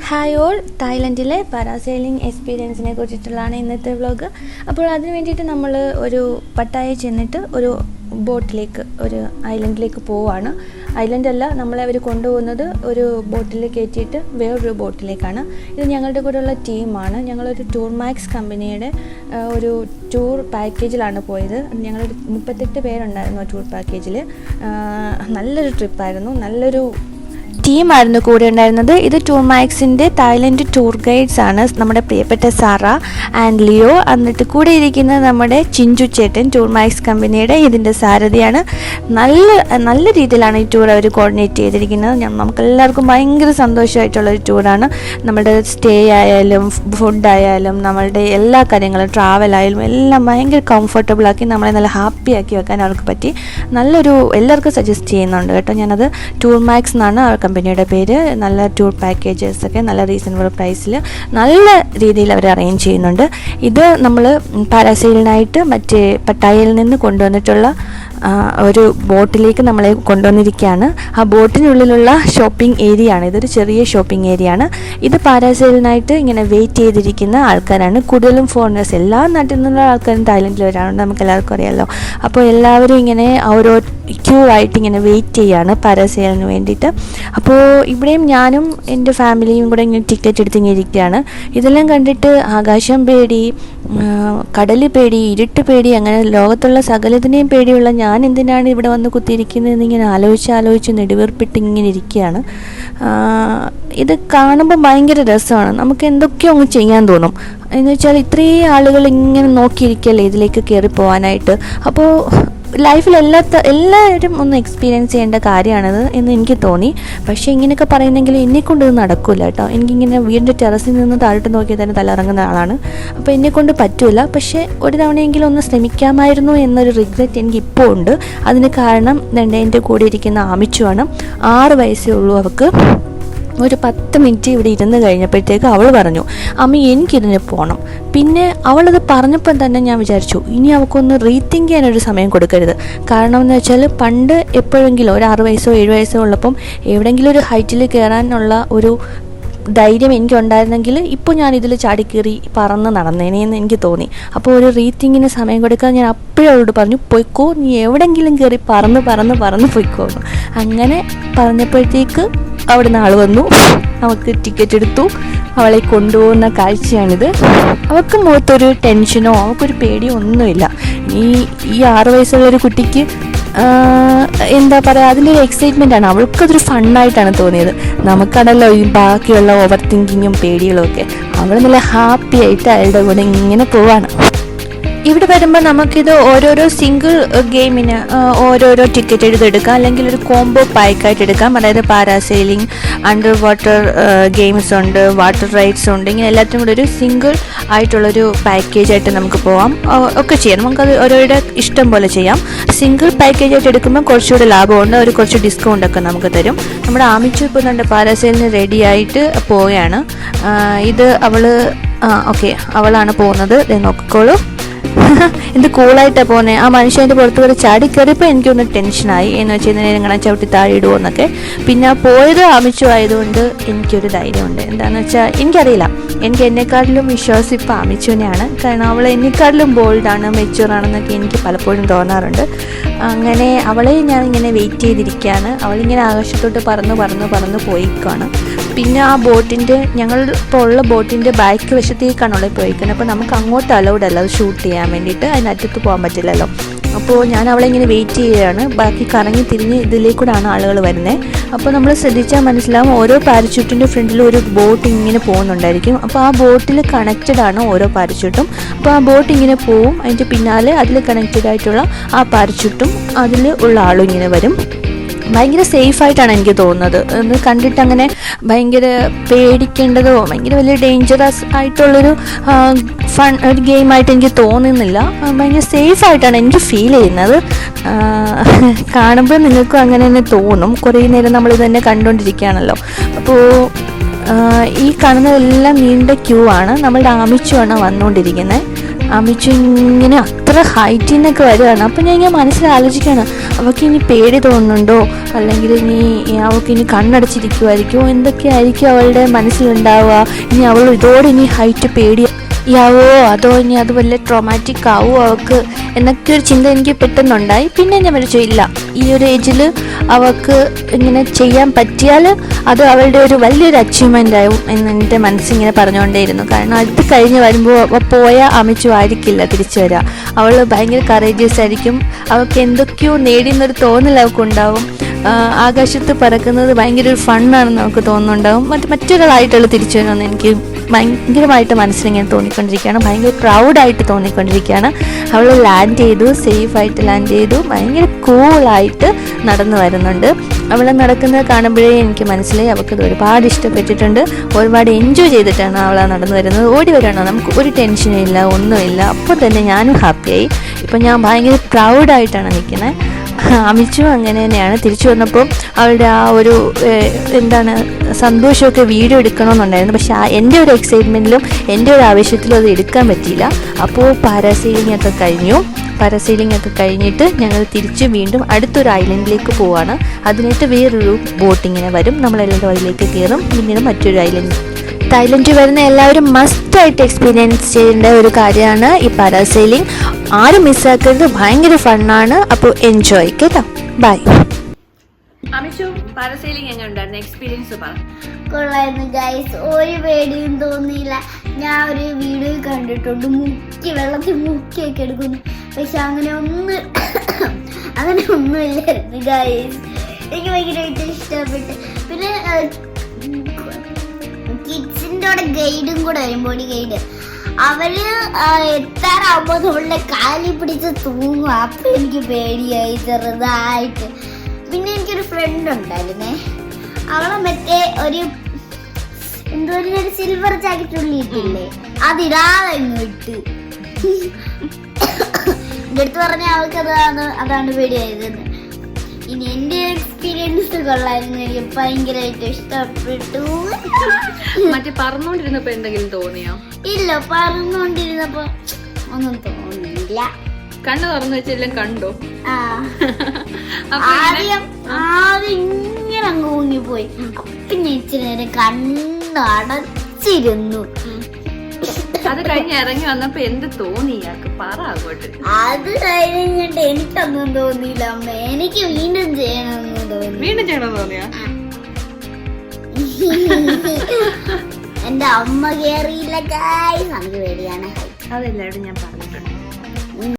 Hi all, തായ്ലൻഡിലെ parasailing എക്സ്പീരിയൻസിനെ കുറിച്ചിട്ടുള്ളതാണ് ഇന്നത്തെ vlog. അപ്പോൾ അതിന് വേണ്ടിയിട്ട് നമ്മൾ ഒരു പട്ടായ ചെന്നിട്ട് ഒരു ബോട്ടിലേക്ക്, ഒരു ഐലൻഡിലേക്ക് പോവുകയാണ്. ഐലൻഡല്ല, നമ്മളെ അവർ കൊണ്ടുപോകുന്നത് ഒരു ബോട്ടിൽ കയറ്റിയിട്ട് വേറൊരു ബോട്ടിലേക്കാണ്. ഇത് ഞങ്ങളുടെ കൂടെയുള്ള ടീമാണ്. ഞങ്ങളൊരു ടൂർ മാക്സ് കമ്പനിയുടെ ഒരു ടൂർ പാക്കേജിലാണ് പോയത്. ഞങ്ങളൊരു 38 പേരുണ്ടായിരുന്നു ആ ടൂർ പാക്കേജിൽ. നല്ലൊരു ട്രിപ്പായിരുന്നു, നല്ലൊരു ടീമായിരുന്നു കൂടെ ഉണ്ടായിരുന്നത്. ഇത് ടൂർ മാക്സിൻ്റെ തായ്ലൻഡ് ടൂർ ഗൈഡ്സ് ആണ്, നമ്മുടെ പ്രിയപ്പെട്ട സാറ ആൻഡ് ലിയോ. എന്നിട്ട് കൂടെ ഇരിക്കുന്നത് നമ്മുടെ ചിഞ്ചു ചേട്ടൻ, ടൂർ മാക്സ് കമ്പനിയുടെ ഇതിൻ്റെ സാരഥിയാണ്. നല്ല രീതിയിലാണ് ഈ ടൂർ അവർ കോർഡിനേറ്റ് ചെയ്തിരിക്കുന്നത്. നമുക്കെല്ലാവർക്കും ഭയങ്കര സന്തോഷമായിട്ടുള്ളൊരു ടൂറാണ്. നമ്മുടെ സ്റ്റേ ആയാലും ഫുഡായാലും നമ്മളുടെ എല്ലാ കാര്യങ്ങളും, ട്രാവലായാലും എല്ലാം ഭയങ്കര കംഫർട്ടബിളാക്കി നമ്മളെ നല്ല ഹാപ്പിയാക്കി വെക്കാൻ അവർക്ക് പറ്റി. എല്ലാവർക്കും സജസ്റ്റ് ചെയ്യുന്നുണ്ട് കേട്ടോ. ഞാനത് ടൂർ മാക്സ് എന്നാണ് അവർ കമ്പനിയുടെ പേര്. നല്ല ടൂർ പാക്കേജസൊക്കെ നല്ല റീസണബിൾ പ്രൈസിൽ നല്ല രീതിയിൽ അവർ അറേഞ്ച് ചെയ്യുന്നുണ്ട്. ഇത് നമ്മൾ പാരാസൈലിനായിട്ട് മറ്റേ പട്ടായയിൽ നിന്ന് കൊണ്ടുവന്നിട്ടുള്ള ഒരു ബോട്ടിലേക്ക് നമ്മളെ കൊണ്ടുവന്നിരിക്കുകയാണ്. ആ ബോട്ടിനുള്ളിലുള്ള ഷോപ്പിംഗ് ഏരിയ ആണ്. ഇതൊരു ചെറിയ ഷോപ്പിംഗ് ഏരിയ ആണ്. ഇത് പാരാസൈലിനായിട്ട് ഇങ്ങനെ വെയിറ്റ് ചെയ്തിരിക്കുന്ന ആൾക്കാരാണ്. കൂടുതലും ഫോറിനേഴ്സ്, എല്ലാ നാട്ടിൽ നിന്നുള്ള ആൾക്കാരും തായ്ലൻഡിൽ വരാറുണ്ട്, നമുക്ക് എല്ലാവർക്കും അറിയാമല്ലോ. അപ്പോൾ എല്ലാവരും ഇങ്ങനെ ഓരോ ക്യൂ ആയിട്ട് ഇങ്ങനെ വെയിറ്റ് ചെയ്യുകയാണ് പാരാസൈലിന് വേണ്ടിയിട്ട്. അപ്പോൾ ഇവിടെയും ഞാനും എൻ്റെ ഫാമിലിയും കൂടെ ഇങ്ങനെ ടിക്കറ്റ് എടുത്ത് ഇങ്ങനെ ഇരിക്കുകയാണ്. ഇതെല്ലാം കണ്ടിട്ട് ആകാശം പേടി, കടൽ പേടി, ഇരുട്ട് പേടി, അങ്ങനെ ലോകത്തുള്ള സകലത്തിനെയും പേടിയുള്ള ഞാൻ എന്തിനാണ് ഇവിടെ വന്ന് കുത്തിയിരിക്കുന്നതെന്ന് ഇങ്ങനെ ആലോചിച്ച് നെടുവീർപ്പിട്ട് ഇങ്ങനെ ഇരിക്കുകയാണ്. ഇത് കാണുമ്പോൾ ഭയങ്കര രസമാണ്. നമുക്ക് എന്തൊക്കെയോ അങ്ങ് ചെയ്യാൻ തോന്നും. എന്ന് വെച്ചാൽ ഇത്രയും ആളുകൾ ഇങ്ങനെ നോക്കിയിരിക്കുകയല്ലേ ഇതിലേക്ക് കയറി പോകാനായിട്ട്. അപ്പോൾ ലൈഫിൽ എല്ലാവരും ഒന്ന് എക്സ്പീരിയൻസ് ചെയ്യേണ്ട കാര്യമാണിത് എന്ന് എനിക്ക് തോന്നി. പക്ഷേ ഇങ്ങനെയൊക്കെ പറയുന്നെങ്കിൽ എന്നെക്കൊണ്ട് ഇത് നടക്കില്ല കേട്ടോ. എനിക്കിങ്ങനെ വീടിൻ്റെ ടെറസിൽ നിന്ന് താഴോട്ട് നോക്കിയാൽ തന്നെ തലയിറങ്ങുന്ന ആളാണ്. അപ്പോൾ എന്നെക്കൊണ്ട് പറ്റില്ല. പക്ഷേ ഒരു തവണയെങ്കിലും ഒന്ന് ശ്രമിക്കാമായിരുന്നു എന്നൊരു റിഗ്രറ്റ് എനിക്കിപ്പോൾ ഉണ്ട്. അതിന് കാരണം എൻ്റെ കൂടെ ഇരിക്കുന്ന ആമിച്ചുവാണ്. 6 വയസ്സേ ഉള്ളൂ അവൾക്ക്. ഒരു 10 മിനിറ്റ് ഇവിടെ ഇരുന്ന് കഴിഞ്ഞപ്പോഴത്തേക്ക് അവൾ പറഞ്ഞു, അമ്മ എനിക്കിതിന് പോകണം. പിന്നെ അവളത് പറഞ്ഞപ്പോൾ തന്നെ ഞാൻ വിചാരിച്ചു, ഇനി അവൾക്കൊന്ന് റീതിങ്ക് ചെയ്യാനൊരു സമയം കൊടുക്കരുത്. കാരണം എന്ന് വെച്ചാൽ പണ്ട് എപ്പോഴെങ്കിലും ഒരു 6 വയസ്സോ 7 വയസ്സോ ഉള്ളപ്പം എവിടെയെങ്കിലും ഒരു ഹൈറ്റിൽ കയറാനുള്ള ഒരു ധൈര്യം എനിക്കുണ്ടായിരുന്നെങ്കിൽ ഇപ്പോൾ ഞാൻ ഇതിൽ ചാടിക്കയറി പറന്ന് നടന്നേനെന്ന് എനിക്ക് തോന്നി. അപ്പോൾ ഒരു റീതിങ്കിന് സമയം കൊടുക്കാൻ ഞാൻ അപ്പോഴും അവളോട് പറഞ്ഞു, പൊയ്ക്കോ, നീ എവിടെയെങ്കിലും കയറി പറന്ന് പൊയ്ക്കോ. അങ്ങനെ പറഞ്ഞപ്പോഴത്തേക്ക് അവിടുന്ന് ആൾ വന്നു, അവൾക്ക് ടിക്കറ്റ് എടുത്തു, അവളെ കൊണ്ടുപോകുന്ന കാഴ്ചയാണിത്. അവൾക്ക് മുഖത്തൊരു ടെൻഷനോ അവൾക്കൊരു പേടിയോ ഒന്നുമില്ല. ഈ 6 വയസ്സുള്ള ഒരു കുട്ടിക്ക് എന്താ പറയുക, അതിൻ്റെ ഒരു എക്സൈറ്റ്മെൻറ്റാണ്. അവൾക്കതൊരു ഫണ്ണായിട്ടാണ് തോന്നിയത്. നമുക്കാണല്ലോ ഈ ബാക്കിയുള്ള ഓവർ തിങ്കിങ്ങും പേടികളും ഒക്കെ. അവൾ നല്ല ഹാപ്പി ആയിട്ട് അയാളുടെ കൂടെ ഇങ്ങനെ പോവാണ്. ഇവിടെ വരുമ്പോൾ നമുക്കിത് ഓരോരോ സിംഗിൾ ഗെയിമിന് ഓരോരോ ടിക്കറ്റ് എടുക്കാം, അല്ലെങ്കിൽ ഒരു കോംബോ പാക്കായിട്ട് എടുക്കാം. അതായത് പാരാസൈലിംഗ്, അണ്ടർ വാട്ടർ ഗെയിംസ് ഉണ്ട്, വാട്ടർ റൈഡ്സ് ഉണ്ട്. ഇങ്ങനെ എല്ലാത്തിനും കൂടെ ഒരു സിംഗിൾ ആയിട്ടുള്ളൊരു പാക്കേജായിട്ട് നമുക്ക് പോവാം, ഒക്കെ ചെയ്യാം. നമുക്കത് ഓരോരുടെ ഇഷ്ടം പോലെ ചെയ്യാം. സിംഗിൾ പാക്കേജായിട്ട് എടുക്കുമ്പോൾ കുറച്ചുകൂടെ ലാഭമുണ്ട്, അവർ കുറച്ച് ഡിസ്കൗണ്ടൊക്കെ നമുക്ക് തരും. നമ്മുടെ ആമിച്ചു ഇപ്പോൾ നമ്മുടെ പാരാസൈലിന് റെഡി ആയിട്ട് പോവുകയാണ്. ഇത് അവളാണ് പോകുന്നത്. നോക്കിക്കോളൂ, എന്ത് കൂളായിട്ടാണ് പോകുന്നത്. ആ മനുഷ്യൻ്റെ പുറത്ത് വരെ ചാടി കയറിയപ്പോൾ എനിക്കൊന്ന് ടെൻഷനായി. എന്ന് വെച്ച് കഴിഞ്ഞാൽ ഇങ്ങനെ ചവിട്ടി താഴെ ഇടുമോ എന്നൊക്കെ. പിന്നെ പോയത് ആമിച്ചു ആയതുകൊണ്ട് എനിക്കൊരു ധൈര്യമുണ്ട്. എന്താണെന്ന് വെച്ചാൽ എനിക്കറിയില്ല, എനിക്ക് എന്നെക്കാട്ടിലും വിശ്വാസം ഇപ്പോൾ ആമിച്ചുവിനെയാണ്. കാരണം അവൾ എന്നെക്കാട്ടിലും ബോൾഡാണ്, മെച്യൂറാണെന്നൊക്കെ എനിക്ക് പലപ്പോഴും തോന്നാറുണ്ട്. അങ്ങനെ അവളെ ഞാൻ ഇങ്ങനെ വെയിറ്റ് ചെയ്തിരിക്കുകയാണ്. അവളിങ്ങനെ ആകാശത്തോട്ട് പറന്ന് പോയിക്കാണ്. പിന്നെ ആ ഞങ്ങൾ ഇപ്പോൾ ഉള്ള ബോട്ടിൻ്റെ ബാക്ക് വശത്തേക്കാണ് അവളെ പോയിക്കുന്നത്. അപ്പോൾ നമുക്ക് അങ്ങോട്ട് അലൗഡ് അല്ല അത് ഷൂട്ട് ചെയ്യാൻ വേണ്ടിയിട്ട്, അതിനറ്റത്ത് പോകാൻ പറ്റില്ലല്ലോ. അപ്പോൾ ഞാൻ അവളെ ഇങ്ങനെ വെയിറ്റ് ചെയ്യുകയാണ്. ബാക്കി കറങ്ങി തിരിഞ്ഞ് ഇതിലേക്കൂടാണ് ആളുകൾ വരുന്നത്. അപ്പോൾ നമ്മൾ ശ്രദ്ധിച്ചാൽ മനസ്സിലാവും, ഓരോ പാരച്യൂട്ടിൻ്റെ ഫ്രണ്ടിൽ ഒരു ബോട്ട് ഇങ്ങനെ പോകുന്നുണ്ടായിരിക്കും. അപ്പോൾ ആ ബോട്ടിൽ കണക്റ്റഡ് ആണ് ഓരോ പാരച്യൂട്ടും. അപ്പോൾ ആ ബോട്ട് ഇങ്ങനെ പോവും, അതിൻ്റെ പിന്നാലെ അതിൽ കണക്റ്റഡ് ആയിട്ടുള്ള ആ പാരച്യൂട്ടും അതിൽ ഉള്ള ആളും ഇങ്ങനെ വരും. ഭയങ്കര സേഫായിട്ടാണ് എനിക്ക് തോന്നുന്നത്. അത് കണ്ടിട്ട് അങ്ങനെ ഭയങ്കര പേടിക്കേണ്ടതോ ഭയങ്കര വലിയ ഡേഞ്ചറസ് ആയിട്ടുള്ളൊരു ഒരു ഗെയിമായിട്ട് എനിക്ക് തോന്നുന്നില്ല. ഭയങ്കര സേഫായിട്ടാണ് എനിക്ക് ഫീൽ ചെയ്യുന്നത്. കാണുമ്പോൾ നിങ്ങൾക്കും അങ്ങനെ തന്നെ തോന്നും. കുറേ നേരം നമ്മളിത് തന്നെ കണ്ടുകൊണ്ടിരിക്കുകയാണല്ലോ. അപ്പോൾ ഈ കാണുന്നതെല്ലാം നീണ്ട ക്യൂ ആണ്. നമ്മളുടെ ആമിച്ചുമാണ് വന്നുകൊണ്ടിരിക്കുന്നത്. അമിച്ചു ഇങ്ങനെ അത്ര ഹൈറ്റിൽ നിന്നൊക്കെ വരുവാണ്. അപ്പം ഞാൻ ഇങ്ങനെ മനസ്സിലാലോചിക്കുകയാണ്, അവൾക്ക് ഇനി പേടി തോന്നുന്നുണ്ടോ, അല്ലെങ്കിൽ അവൾക്ക് ഇനി കണ്ണടച്ചിരിക്കുമായിരിക്കുമോ, എന്തൊക്കെയായിരിക്കും അവളുടെ മനസ്സിലുണ്ടാവുക, ഇനി അവൾ ഇതോടെ ഇനി ഹൈറ്റ് പേടിയാവോ, അതോ ഇനി അത് വല്ല ട്രോമാറ്റിക് ആവോ അവൾക്ക് എന്നൊക്കെ ഒരു ചിന്ത എനിക്ക് പെട്ടെന്നുണ്ടായി. പിന്നെ ഞാൻ വിളിച്ചു, ഇല്ല, ഈ ഒരു ഏജിൽ അവൾക്ക് ഇങ്ങനെ ചെയ്യാൻ പറ്റിയാൽ അത് അവളുടെ ഒരു വലിയൊരു അച്ചീവ്മെൻ്റ് ആവും എന്ന് എൻ്റെ മനസ്സിങ്ങനെ പറഞ്ഞുകൊണ്ടേയിരുന്നു. കാരണം അത് കഴിഞ്ഞ് വരുമ്പോൾ പോയ അമിച്ചു ആയിരിക്കില്ല തിരിച്ചു വരിക. അവൾ ഭയങ്കര കറേജിയസ് ആയിരിക്കും, അവൾക്ക് എന്തൊക്കെയോ നേടിയെന്നൊരു തോന്നൽ അവൾക്കുണ്ടാവും. ആകാശത്ത് പറക്കുന്നത് ഭയങ്കര ഒരു ഫണ്ണാണെന്ന് നമുക്ക് തോന്നുന്നുണ്ടാവും. മറ്റൊരാളായിട്ടുള്ള തിരിച്ചു വരുമെന്ന് എനിക്ക് ഭയങ്കരമായിട്ട് മനസ്സിലിങ്ങനെ തോന്നിക്കൊണ്ടിരിക്കുകയാണ്, ഭയങ്കര പ്രൗഡായിട്ട് തോന്നിക്കൊണ്ടിരിക്കുകയാണ്. അവൾ ലാൻഡ് ചെയ്തു, സേഫായിട്ട് ലാൻഡ് ചെയ്തു, ഭയങ്കര കൂളായിട്ട് നടന്നു വരുന്നുണ്ട്. അവൾ നടക്കുന്നത് കാണുമ്പോഴേ എനിക്ക് മനസ്സിലായി അവൾക്കത് ഒരുപാട് ഇഷ്ടപ്പെട്ടിട്ടുണ്ട്, ഒരുപാട് എൻജോയ് ചെയ്തിട്ടാണ് അവൾ നടന്നു വരുന്നത്. ഓടി വരണോ, നമുക്ക് ഒരു ടെൻഷനും ഇല്ല, ഒന്നുമില്ല. അപ്പോൾ തന്നെ ഞാനും ഹാപ്പിയായി. ഇപ്പം ഞാൻ ഭയങ്കര പ്രൗഡായിട്ടാണ് നിൽക്കുന്നത്. അമിച്ചു അങ്ങനെ തന്നെയാണ്. തിരിച്ചു വന്നപ്പോൾ അവളുടെ ആ ഒരു സന്തോഷമൊക്കെ വീഡിയോ എടുക്കണമെന്നുണ്ടായിരുന്നു. പക്ഷെ എൻ്റെ ഒരു എക്സൈറ്റ്മെൻറ്റിലും എൻ്റെ ഒരു ആവശ്യത്തിലും അത് എടുക്കാൻ പറ്റിയില്ല. അപ്പോൾ പാരാസെയിലിംഗ് ഒക്കെ കഴിഞ്ഞിട്ട് ഞങ്ങൾ തിരിച്ച് വീണ്ടും അടുത്തൊരു ഐലൻഡിലേക്ക് പോവാണ്. അതിനായിട്ട് വേറൊരു ബോട്ടിങ്ങിനെ വരും, നമ്മളെല്ലാം അതിലേക്ക് കയറും. പിന്നീട് മറ്റൊരു തായ്ലൻഡിൽ വരുന്ന എല്ലാവരും മസ്റ്റായിട്ട് എക്സ്പീരിയൻസ് ചെയ്യേണ്ട ഒരു കാര്യമാണ് ഈ പാരാസെയിലിംഗ്. ആരും മിസ്സാക്കരുത്, ഭയങ്കര ഫണ്ണാണ്. അപ്പോൾ എൻജോയ് കേട്ടോ. ബൈ. അമിഷു, പാരാസെയിലിംഗ് എങ്ങനെ ഉണ്ടായിരുന്നു, എക്സ്പീരിയൻസ് പറ. കൊള്ളായിരുന്നു ഗൈസ്, ഒരു പേടിയും തോന്നിയില്ല. ഞാൻ ഒരു വീഡിയോ കണ്ടിട്ടുണ്ട്, വെള്ളത്തിൽ മുക്കിയൊക്കെ എടുക്കുന്നു. പക്ഷെ അങ്ങനെ ഒന്നുമില്ലായിരുന്നു ഗൈസ്. എനിക്ക് ഭയങ്കരമായിട്ട് ഇഷ്ടപ്പെട്ടു. പിന്നെ കിഡ്സിൻ്റെ കൂടെ ഗൈഡും കൂടെ വരും, ബോഡി ഗൈഡ്. അവര് എത്താറാകുമ്പോ നമ്മളുടെ കാലിൽ പിടിച്ച് തൂങ്ങും. അപ്പൊ എനിക്ക് പേടിയായി ചെറുതായിട്ട്. പിന്നെ എനിക്കൊരു ഫ്രണ്ട് ഉണ്ടായിരുന്നേ, അവളെ മറ്റേ ഒരു സിൽവർ ജാക്കറ്റ് ഉള്ളിട്ടില്ലേ, അതിടാതെ ഇട്ട് എൻ്റെ അടുത്ത് പറഞ്ഞ അവൾക്ക് അതാണ് പേടിയായതെന്ന്. ഇനി എന്റെ എക്സ്പീരിയൻസ് കൊള്ളായിരുന്നു, എനിക്ക് ഭയങ്കരമായിട്ട് ഇഷ്ടപ്പെട്ടു. മറ്റേ പറന്നോണ്ടിരുന്നപ്പോ എന്തെങ്കിലും തോന്നിയോ? ഇല്ല, പറന്നോണ്ടിരുന്നപ്പോ ഒന്നും തോന്നിയില്ല. കണ്ണ് തുറന്നു വെച്ചെല്ലാം കണ്ടോ? ആദ്യം ഇങ്ങനെ അങ്ങ് ഊങ്ങിപ്പോയി. അപ്പൊ ഞാൻ ഇച്ചിരി നേരം കണ്ണ് അടച്ചിരുന്നു. അത് കഴിഞ്ഞ് ഇറങ്ങി വന്നപ്പോ എന്ത് തോന്നി? പറ അങ്ങോട്ട്. അത് കഴിഞ്ഞിട്ട് എനിക്കൊന്നും തോന്നിയില്ല അമ്മ, എനിക്ക് വീണ്ടും ചെയ്യണമെന്ന് തോന്നി. വീണ്ടും ചെയ്യണമെന്ന് തോന്നിയാ? എന്റെ അമ്മ കേറിയില്ല ഗൈസ്, നമുക്ക് പേടിയാണ്. അതെല്ലാവരും ഞാൻ പറഞ്ഞിട്ടുണ്ട്.